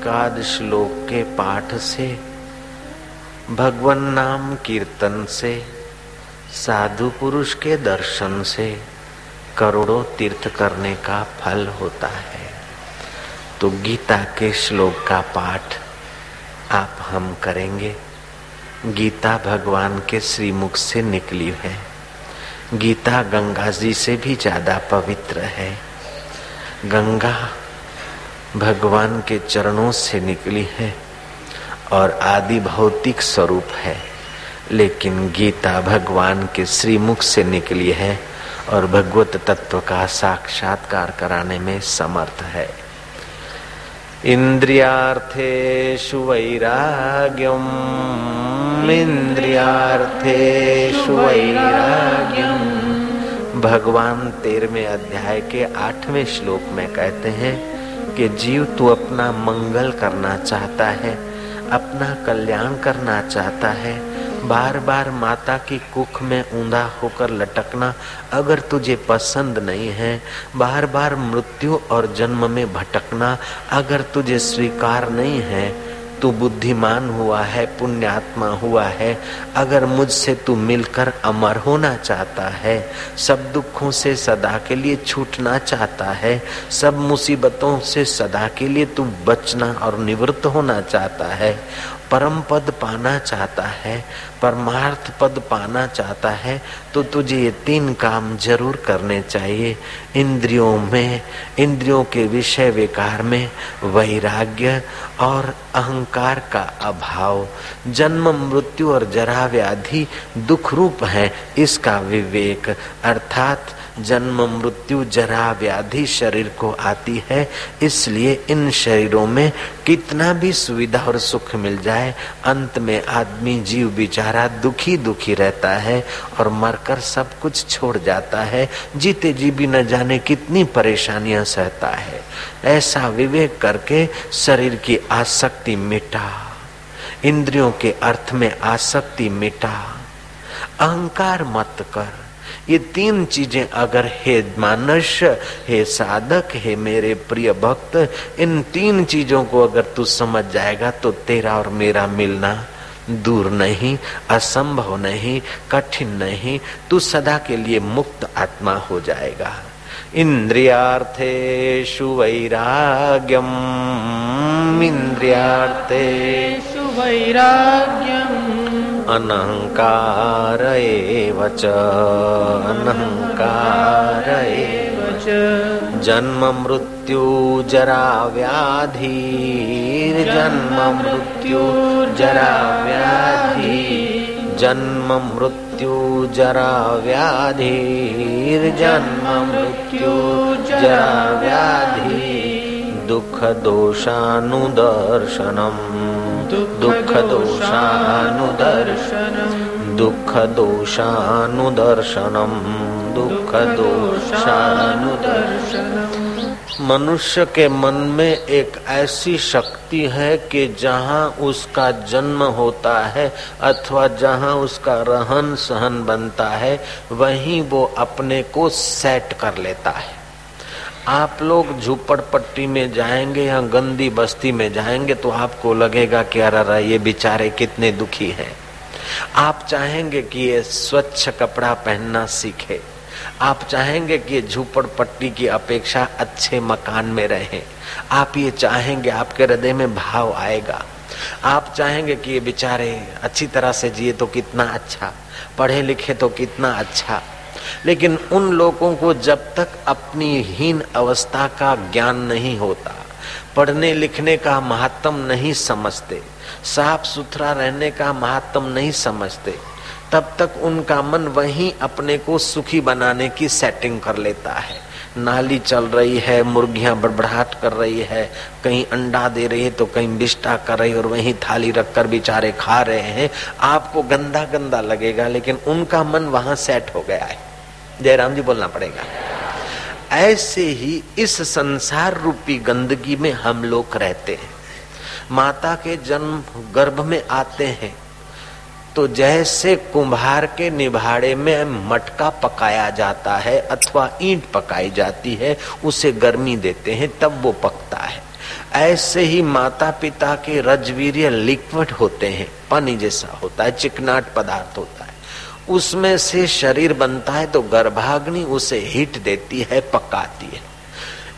एकाद श्लोक के पाठ से, भगवन नाम कीर्तन से, साधु पुरुष के दर्शन से करोड़ों तीर्थ करने का फल होता है। तो गीता के श्लोक का पाठ आप हम करेंगे। गीता भगवान के श्रीमुख से निकली है। गीता गंगा जी से भी ज्यादा पवित्र है। गंगा भगवान के चरणों से निकली है और आदि भौतिक स्वरूप है, लेकिन गीता भगवान के श्रीमुख से निकली है और भगवत तत्व का साक्षात्कार कराने में समर्थ है। इंद्रियार्थेषु वैराग्यम, इंद्रियार्थेषु वैराग्यम। भगवान 13वें अध्याय के 8वें श्लोक में कहते हैं कि जीव तू अपना मंगल करना चाहता है, अपना कल्याण करना चाहता है, बार बार माता की कुख में ऊंधा होकर लटकना अगर तुझे पसंद नहीं है, बार बार मृत्यु और जन्म में भटकना अगर तुझे स्वीकार नहीं है, तू बुद्धिमान हुआ है, पुण्यात्मा हुआ है, अगर मुझसे तू मिलकर अमर होना चाहता है, सब दुखों से सदा के लिए छूटना चाहता है, सब मुसीबतों से सदा के लिए तू बचना और निवृत्त होना चाहता है, परम पद पाना चाहता है, परमार्थ पद पाना चाहता है, तो तुझे ये 3 काम जरूर करने चाहिए। इंद्रियों में, इंद्रियों के विषय विकार में वैराग्य और अहंकार का अभाव, जन्म मृत्यु और जरा व्याधि दुख रूप है, इसका विवेक, अर्थात जन्म मृत्यु जरा व्याधि शरीर को आती है, इसलिए इन शरीरों में कितना भी सुविधा और सुख मिल जाए, अंत में आदमी जीव बेचारा दुखी दुखी रहता है और मरकर सब कुछ छोड़ जाता है, जीते जी भी न जाने कितनी परेशानियां सहता है। ऐसा विवेक करके शरीर की आसक्ति मिटा, इंद्रियों के अर्थ में आसक्ति मिटा, अहंकार मत कर। ये 3 चीजें अगर हे मनुष्य, हे साधक, हे मेरे प्रिय भक्त, इन 3 चीजों को अगर तू समझ जाएगा तो तेरा और मेरा मिलना दूर नहीं, असंभव नहीं, कठिन नहीं, तू सदा के लिए मुक्त आत्मा हो जाएगा। इंद्रियार्थेषु वैराग्यम, इंद्रियार्थेषु वैराग्यम, अनहंकार एव च, अनहंकार एव च। जन्म मृत्यु जरा व्याधि, जन्म मृत्यु जरा व्याधि, जन्म मृत्यु जरा व्याधि, जन्म मृत्यु जरा व्याधि, दुख दोषानुदर्शनम, दुख दोषानुदर्शनम, दुख दोषानुदर्शनम, दुख दोषानुदर्शनम। मनुष्य के मन में एक ऐसी शक्ति है कि जहाँ उसका जन्म होता है अथवा जहाँ उसका रहन सहन बनता है, वहीं वो अपने को सेट कर लेता है। आप लोग झुपड़पट्टी में जाएंगे या गंदी बस्ती में जाएंगे तो आपको लगेगा कि अरे ये बेचारे कितने दुखी हैं। आप चाहेंगे कि ये स्वच्छ कपड़ा पहनना सीखे, आप चाहेंगे कि ये झुपड़पट्टी की अपेक्षा अच्छे मकान में रहें, आप ये चाहेंगे, आपके हृदय में भाव आएगा। आप चाहेंगे कि ये बेचारे अच्छी तरह से जिए तो कितना अच्छा, पढ़े लिखे तो कितना अच्छा। लेकिन उन लोगों को जब तक अपनी हीन अवस्था का ज्ञान नहीं होता, पढ़ने लिखने का महात्म नहीं समझते, साफ सुथरा रहने का महात्म नहीं समझते, तब तक उनका मन वहीं अपने को सुखी बनाने की सेटिंग कर लेता है। नाली चल रही है, मुर्गियां बड़बड़ाहट कर रही है, कहीं अंडा दे रही है तो कहीं बिष्टा कर रही है और वहीं थाली रखकर बेचारे खा रहे हैं। आपको गंदा गंदा लगेगा, लेकिन उनका मन वहां सेट हो गया है। जयराम जी बोलना पड़ेगा। ऐसे ही इस संसार रूपी गंदगी में हम लोग रहते हैं। माता के जन्म गर्भ में आते हैं तो जैसे कुम्हार के निभाड़े में मटका पकाया जाता है अथवा ईंट पकाई जाती है, उसे गर्मी देते हैं तब वो पकता है। ऐसे ही माता पिता के रजवीर्य लिक्विड होते हैं, पानी जैसा होता है, चिकनाट पदार्थ होता है, उसमें से शरीर बनता है। तो गर्भाग्नि उसे हीट देती है, पकाती है।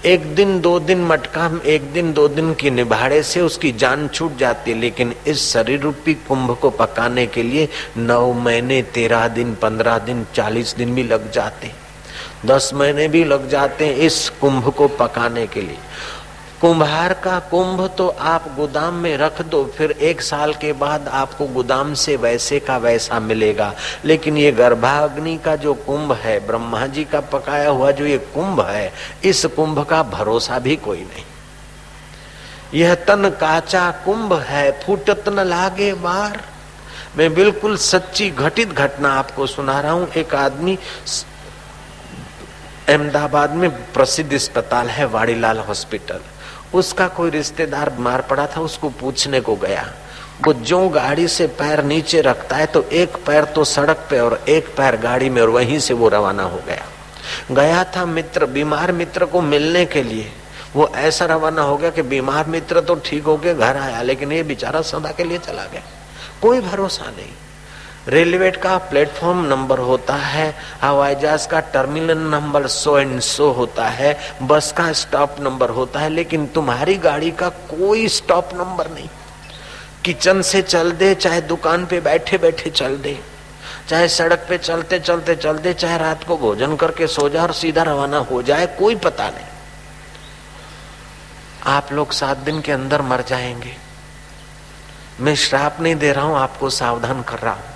एक दिन दो दिन मटका, एक दिन दो दिन की निभाड़े से उसकी जान छूट जाती है, लेकिन इस शरीर रूपी कुंभ को पकाने के लिए 9 महीने 13 दिन 15 दिन 40 दिन भी लग जाते, 10 महीने भी लग जाते हैं इस कुंभ को पकाने के लिए। कुम्हार का कुंभ तो आप गोदाम में रख दो, फिर 1 साल के बाद आपको गोदाम से वैसे का वैसा मिलेगा। लेकिन ये गर्भाग्नि का जो कुंभ है, ब्रह्मा जी का पकाया हुआ जो ये कुंभ है, इस कुंभ का भरोसा भी कोई नहीं। यह तन काचा कुंभ है, फूटत न लागे बार। मैं बिल्कुल सच्ची घटित घटना आपको सुना रहा हूं। एक आदमी, अहमदाबाद में प्रसिद्ध अस्पताल है वाड़ीलाल हॉस्पिटल, उसका कोई रिश्तेदार बीमार पड़ा था, उसको पूछने को गया। वो जो गाड़ी से पैर नीचे रखता है तो एक पैर तो सड़क पे और एक पैर गाड़ी में, और वहीं से वो रवाना हो गया था मित्र, बीमार मित्र को मिलने के लिए। वो ऐसा रवाना हो गया कि बीमार मित्र तो ठीक हो गया, घर आया, लेकिन ये बेचारा सदा के लिए चला गया। कोई भरोसा नहीं। रेलवे का प्लेटफॉर्म नंबर होता है, हवाई जहाज का टर्मिनल नंबर 100 एंड 100 होता है, बस का स्टॉप नंबर होता है, लेकिन तुम्हारी गाड़ी का कोई स्टॉप नंबर नहीं। किचन से चल दे, चाहे दुकान पे बैठे बैठे चल दे, चाहे सड़क पे चलते चलते चल दे, चाहे रात को भोजन करके सो जाए और सीधा रवाना हो जाए, कोई पता नहीं। आप लोग 7 दिन के अंदर मर जाएंगे। मैं श्राप नहीं दे रहा हूं, आपको सावधान कर रहा हूं।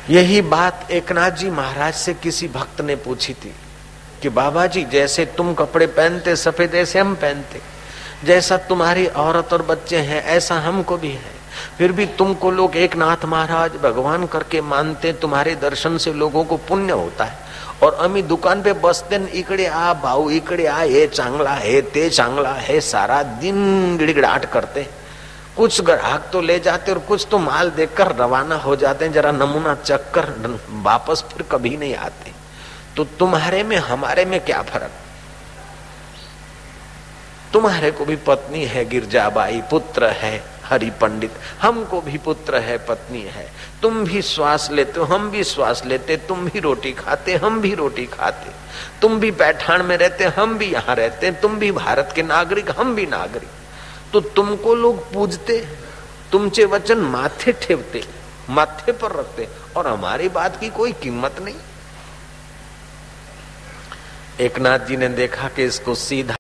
यही बात एकनाथ जी महाराज से किसी भक्त ने पूछी थी कि बाबा जी, जैसे तुम कपड़े पहनते सफेद ऐसे हम पहनते, जैसा तुम्हारी औरत और बच्चे हैं ऐसा हमको भी है, फिर भी तुमको लोग एकनाथ महाराज भगवान करके मानते, तुम्हारे दर्शन से लोगों को पुण्य होता है। और अमी दुकान पे बसते, इकडे आ भाऊ, इकडे आ, ये चांगला है, ते चांगला है, सारा दिन गिड़गिड़ाहट करते। कुछ ग्राहक तो ले जाते और कुछ तो माल देकर रवाना हो जाते हैं, जरा नमूना चख कर वापस फिर कभी नहीं आते। तो तुम्हारे में हमारे में क्या फर्क? तुम्हारे को भी पत्नी है गिरजाबाई, पुत्र है हरि पंडित, हमको भी पुत्र है, पत्नी है। तुम भी श्वास लेते हो, हम भी श्वास लेते, तुम भी रोटी खाते, हम भी रोटी खाते, तुम भी पैठान में रहते, हम भी यहाँ रहते, तुम भी भारत के नागरिक, हम भी नागरिक। तो तुमको लोग पूजते, तुमचे वचन माथे ठेवते, माथे पर रखते, और हमारी बात की कोई कीमत नहीं। एकनाथ जी ने देखा कि इसको सीधा